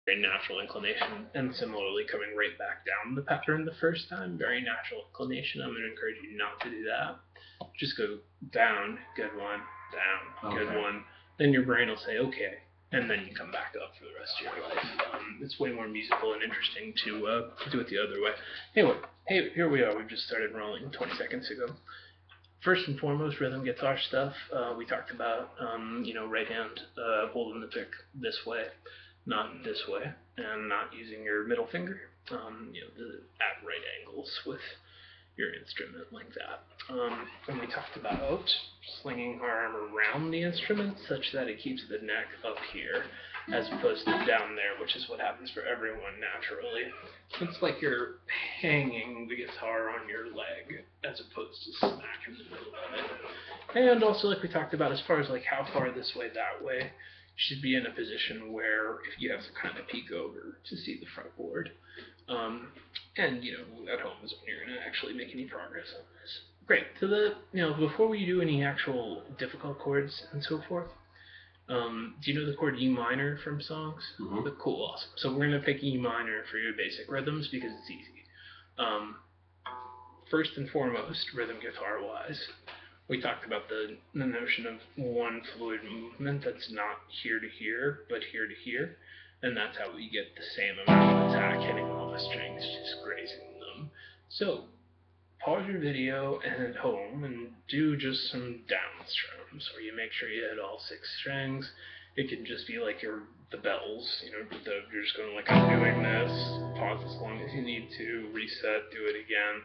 very natural inclination, and similarly coming right back down the pattern the first time, very natural inclination. I'm going to encourage you not to do that. Just go down, good one, down, good one. Then your brain will say, okay, and then you come back up for the rest of your life. It's way more musical and interesting to do it the other way. Anyway, hey, here we are. We've just started rolling 20 seconds ago. First and foremost, rhythm guitar stuff. We talked about, right hand holding the pick this way, not this way, and not using your middle finger, at right angles with your instrument like that. And we talked about slinging our arm around the instrument such that it keeps the neck up here as opposed to down there, which is what happens for everyone naturally. It's like you're hanging the guitar on your leg as opposed to smack in the middle of it. And also, like we talked about, as far as like how far this way, that way, you should be in a position where if you have to kind of peek over to see the fretboard. And at home is when you're going to actually make any progress on this. Great. So before we do any actual difficult chords and so forth, do you know the chord E minor from songs? Mm-hmm. Cool, awesome. So we're going to pick E minor for your basic rhythms because it's easy. First and foremost, rhythm guitar wise, we talked about the notion of one fluid movement that's not here to here, but here to here. And that's how we get the same amount of attack hitting all the strings, just grazing them. So, pause your video and at home and do just some down strums where you make sure you hit all 6 strings. It can just be like the bells, you're just going like, I'm doing this, pause as long as you need to, reset, do it again.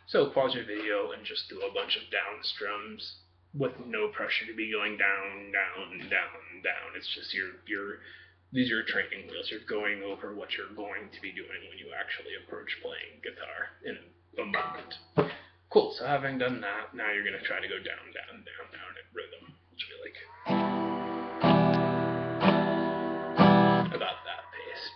So pause your video and just do a bunch of down strums with no pressure to be going down, down, down, down. It's just these are your training wheels. You're going over what you're going to be doing when you actually approach playing guitar in a moment. Cool, so having done that, now you're going to try to go down, down, down, down in rhythm, which will be like about that pace.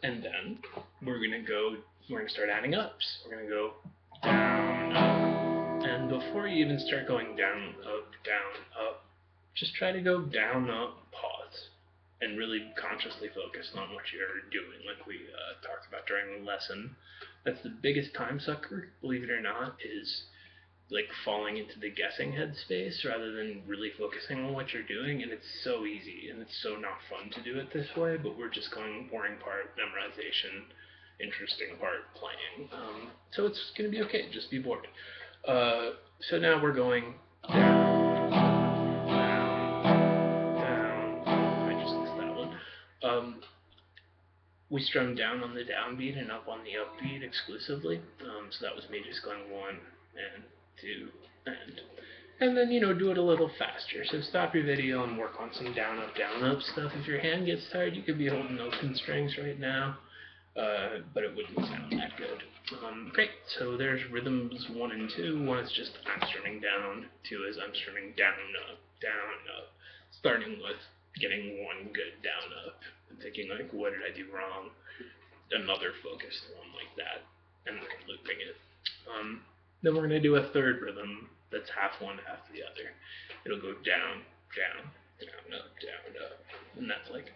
And then we're going to start adding ups. We're going to go down, up. And before you even start going down, up, just try to go down, up, pause. And really consciously focus on what you're doing, like we talked about during the lesson. That's the biggest time sucker, believe it or not, is like falling into the guessing headspace rather than really focusing on what you're doing. And it's so easy, and it's so not fun to do it this way, but we're just going boring part, memorization, interesting part, playing. So it's going to be okay, just be bored. So now we're going down. We strum down on the downbeat and up on the upbeat exclusively. So that was me just going 1 and 2 and then do it a little faster. So stop your video and work on some down up stuff. If your hand gets tired, you could be holding open strings right now, but it wouldn't sound that good. Great. So there's rhythms 1 and 2. 1 is just I'm strumming down. 2 is I'm strumming down up. Starting with getting 1 good down up and thinking like, what did I do wrong? Another focused one like that, and then looping it. Then we're going to do a third rhythm that's half one, half the other. It'll go down, down, down, up, and that's like.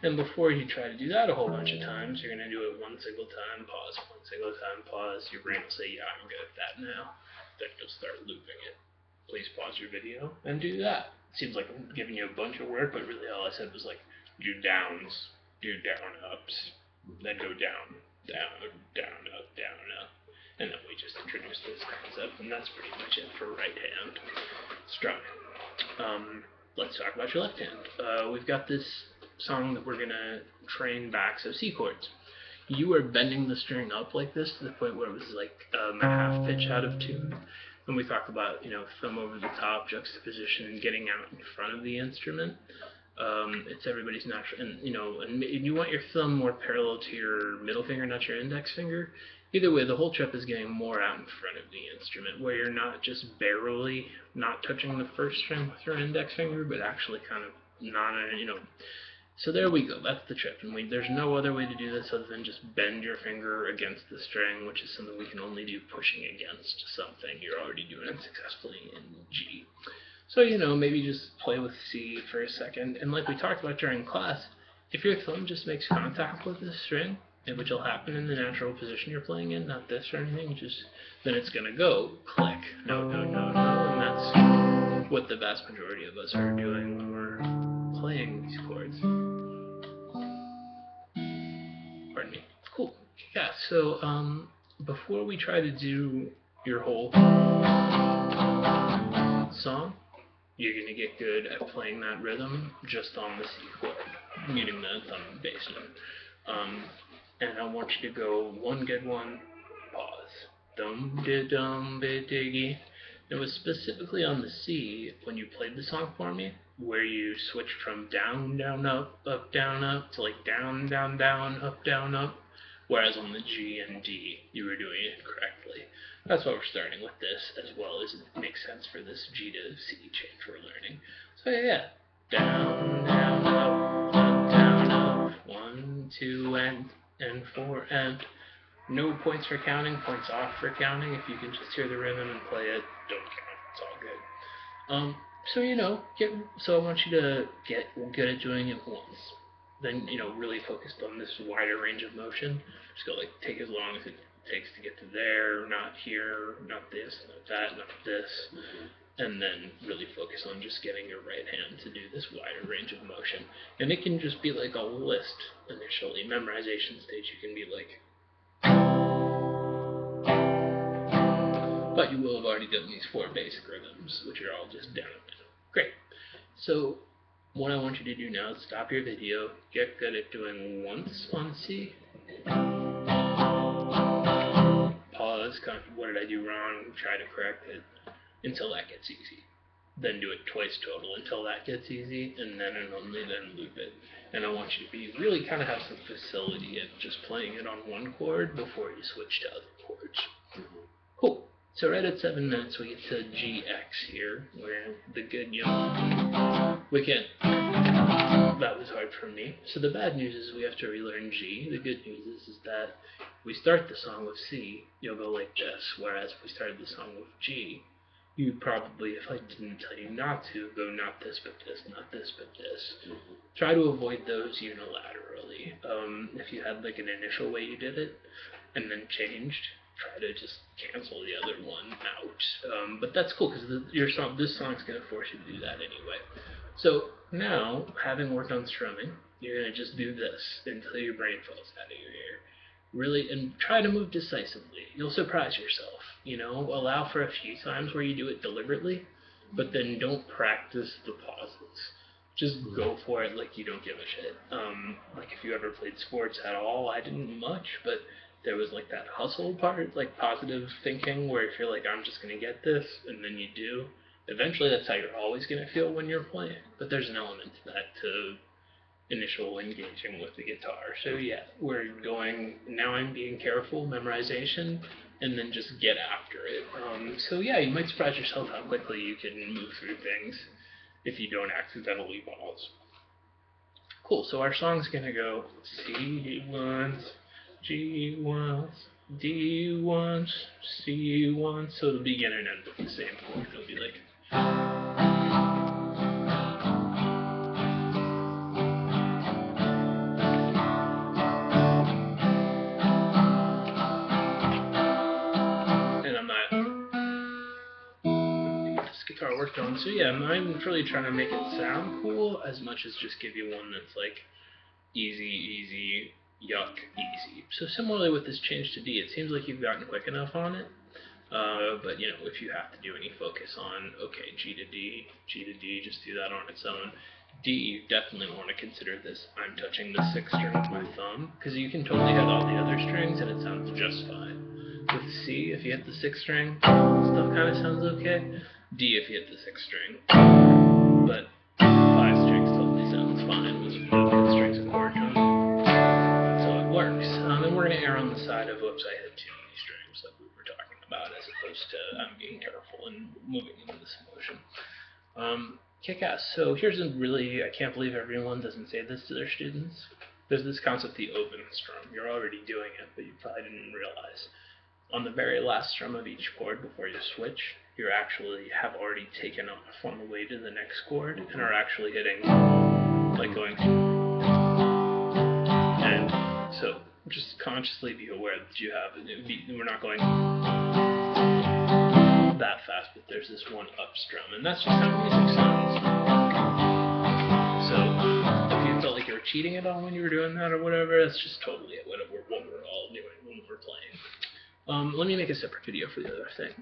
And before you try to do that a whole bunch of times, you're going to do it 1 single time, pause, 1 single time, pause. Your brain will say, yeah, I'm good at that now. Then you'll start looping it. Please pause your video and do that. Seems like I'm giving you a bunch of work, but really all I said was like, do downs, do down ups, then go down, down, down, up, and then we just introduced this concept, and that's pretty much it for right hand strumming. Let's talk about your left hand. We've got this song that we're gonna train back, so C chords. You are bending the string up like this to the point where it was like a half pitch out of tune. And we talked about, thumb over the top, juxtaposition, and getting out in front of the instrument. It's everybody's natural, and you want your thumb more parallel to your middle finger, not your index finger. Either way, the whole trip is getting more out in front of the instrument, where you're not just barely not touching the first string with your index finger, but actually kind of So there we go, that's the trip, and there's no other way to do this other than just bend your finger against the string, which is something we can only do pushing against something you're already doing it successfully in G. So, you know, maybe just play with C for a second. And like we talked about during class, if your thumb just makes contact with the string, which will happen in the natural position you're playing in, not this or anything, just then it's going to go click. No, no, no, no. And that's what the vast majority of us are doing when we're playing these chords. Pardon me. Cool. Yeah, so before we try to do your whole song, you're going to get good at playing that rhythm just on the C chord, muting the thumb and bass note. And I want you to go one good one, pause. Dum de dum be diggy. It was specifically on the C when you played the song for me, where you switched from down, down, up, down, up, to like down, down, down, up, whereas on the G and D, you were doing it correctly. That's why we're starting with this, as well as it makes sense for this G to C change we're learning. So yeah, down, down, up, down, up, 1, 2, and 4, and no points for counting, points off for counting. If you can just hear the rhythm and play it, don't count, it's all good. So you know, so I want you to get good at doing it once. Then, you know, really focused on this wider range of motion. Just go like, take as long as it takes to get to there, not here, not this, not that, not this. And then really focus on just getting your right hand to do this wider range of motion. And it can just be like a list initially. Memorization stage, you can be like, but you will have already done these 4 basic rhythms, which are all just down. Great. So what I want you to do now is stop your video, get good at doing once on C, pause, kind of, what did I do wrong, try to correct it until that gets easy. Then do it twice total until that gets easy, and then and only then loop it. And I want you to be really kind of have some facility at just playing it on one chord before you switch to other chords. Cool. So right at 7 minutes we get to GX here, where the good young wicket. That was hard for me. So the bad news is we have to relearn G. The good news is that if we start the song with C, you'll go like this, whereas if we started the song with G, you'd probably, if I didn't tell you not to, go not this but this, not this but this. Try to avoid those unilaterally. If you had like an initial way you did it, and then changed, try to just cancel the other one out. But that's cool because this song's going to force you to do that anyway. So now, having worked on strumming, you're going to just do this until your brain falls out of your ear. Really, and try to move decisively. You'll surprise yourself. You know, allow for a few times where you do it deliberately, but then don't practice the pauses. Just go for it like you don't give a shit. Like if you ever played sports at all, I didn't much, but there was like that hustle part, like positive thinking, where if you're like, I'm just going to get this, and then you do, eventually that's how you're always going to feel when you're playing. But there's an element to that, to initial engaging with the guitar. So yeah, we're going, now I'm being careful, memorization, and then just get after it. So yeah, you might surprise yourself how quickly you can move through things if you don't accidentally pause. Cool, so our song's going to go C once, G once, D once, C once, so it'll begin and end with the same chord. It'll be like, and I'm not, get this guitar worked on. So yeah, I'm not even really trying to make it sound cool as much as just give you one that's like easy, yuck, easy. So similarly with this change to D, it seems like you've gotten quick enough on it. But you know, if you have to do any focus on, okay, G to D, just do that on its own. D, you definitely want to consider this, I'm touching the 6th string with my thumb, because you can totally hit all the other strings and it sounds just fine. With C, if you hit the 6th string, still kind of sounds okay. D, if you hit the 6th string, but 5 strings totally sounds fine with the 5th strings and chord tone. So it works. And we're going to err on the side of, whoops, I hit too many strings, like we were talking about, as opposed to I'm being careful and moving into this motion. Kick-ass. So here's a really, I can't believe everyone doesn't say this to their students. There's this concept, the open strum. You're already doing it, but you probably didn't realize. On the very last strum of each chord before you switch, you actually have already taken off on the way to the next chord and are actually hitting, like going, and so just consciously be aware that you have, we're not going that fast, but there's this one up strum, and that's just how music sounds. So if you felt like you were cheating at all when you were doing that or whatever, that's just totally what we're all doing when we're playing. Let me make a separate video for the other thing.